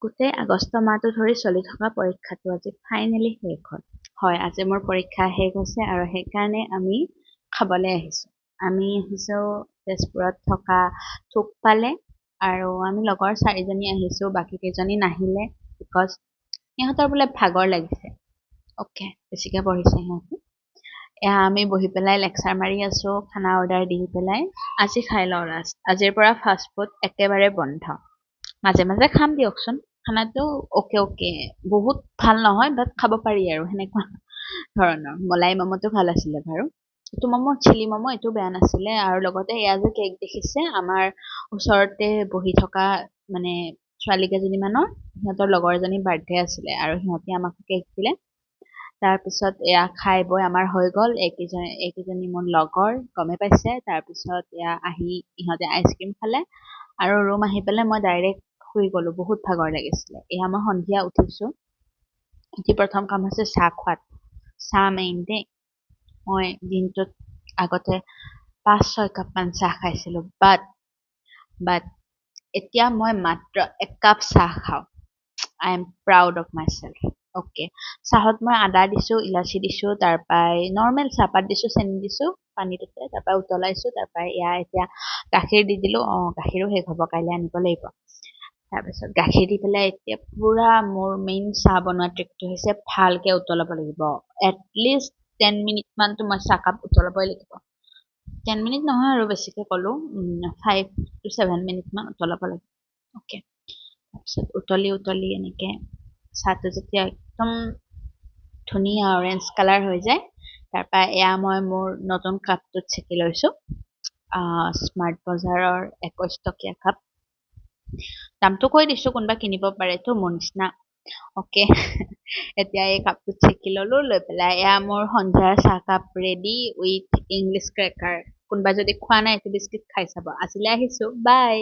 গোটেই আগষ্ট মাহটো ধৰি চলি থকা পৰীক্ষাটো আজি ফাইনেলি শেষ হ'ল। হয়, আজি মোৰ পৰীক্ষা শেষ হৈছে আৰু সেইকাৰণে আমি খাবলৈ আহিছোঁ। আমি আহিছোঁ তেজপুৰত থকা থুকপালে আৰু আমি লগৰ 4জনী আহিছোঁ, বাকী কেইজনী নাহিলে বিকজ সিহঁতৰ বোলে ভাগৰ লাগিছে। অ'কে, বেছিকৈ পঢ়িছে সিহঁতে। এয়া আমি বহি পেলাই লেকচাৰ মাৰি আছোঁ, খানা অৰ্ডাৰ দি পেলাই। আজি খাই লওঁ লাষ্ট। আজিৰ পৰা ফাষ্ট ফুড একেবাৰে বন্ধ। মাজে মাজে খাম দিয়কচোন। খানাটো অ'কে বহুত ভাল নহয়, বাট খাব পাৰি আৰু সেনেকুৱা ধৰণৰ। মলাই মমোটো ভাল আছিলে বাৰু। এইটো মমো চিলি মমো, এইটো বেয়া নাছিলে। আৰু লগতে এয়া যে কেক দেখিছে, আমাৰ ওচৰতে বহি থকা মানে ছোৱালী কেইজনীমানৰ সিহঁতৰ লগৰ এজনীৰ বাৰ্থডে আছিলে আৰু সিহঁতে আমাক কেক দিলে। তাৰপিছত এয়া খাই বৈ আমাৰ হৈ গ'ল। এইকেইজনী মোৰ লগৰ গমে পাইছে। তাৰপিছত এয়া আহি ইহঁতে আইচক্ৰীম খালে আৰু ৰুম আহি পেলাই মই ডাইৰেক্ট শুই গ'লো, বহুত ভাগৰ লাগিছিলে। এয়া মই সন্ধিয়া উঠিছোঁ। উঠি প্ৰথম কাম হৈছে চাহ খোৱাত। চাহ মেইন দেই। মই দিনটোত আগতে 5-6 কাপমান চাহ খাইছিলোঁ, বাট এতিয়া মই মাত্ৰ 1 কাপ চাহ খাওঁ। I am proud of my self. Okay, চাহত মই আদা দিছোঁ, ইলাচি দিছোঁ, তাৰপৰা নৰ্মেল চাহপাত দিছোঁ, চেনি দিছোঁ পানীটোতে, তাৰপৰা উতলাইছোঁ, তাৰপৰা এয়া এতিয়া গাখীৰ দি দিলোঁ। গাখীৰো শেষ হ'ব, কাইলৈ আনিব লাগিব। তাৰপিছত গাখীৰ দি পেলাই এতিয়া পুৰা মোৰ মেইন চাহ বনোৱা ট্ৰিকটো হৈছে ভালকৈ উতলাব লাগিব। এটলিষ্ট 10 মিনিটমানটো মই চাহকাপ উতলাবই লাগিব। 10 মিনিট নহয় আৰু বেছিকৈ ক'লোঁ, 5 to 7 মিনিটমান উতলাব লাগিব। অ'কে, তাৰপিছত উতলি এনেকৈ চাহটো যেতিয়া একদম ধুনীয়া অৰেঞ্জ কালাৰ হৈ যায়, তাৰপৰা এয়া মই মোৰ নতুন কাপটোত চেকি লৈছোঁ। স্মাৰ্ট বজাৰৰ 21 টকীয়া কাপ। দামটো কৈ দিছোঁ, কোনোবা কিনিব পাৰেতো মোৰ নিচিনা। অ'কে, এতিয়া এই কাপটোত চেকি ল'লোঁ, লৈ পেলাই এয়া মোৰ সন্ধিয়াৰ চাহকাপ ৰেডি উইথ ইংলিছ ক্ৰেকাৰ। কোনোবা যদি খোৱা নাই এইটো বিস্কুট খাই চাব। আজিলৈ আহিছোঁ, বাই।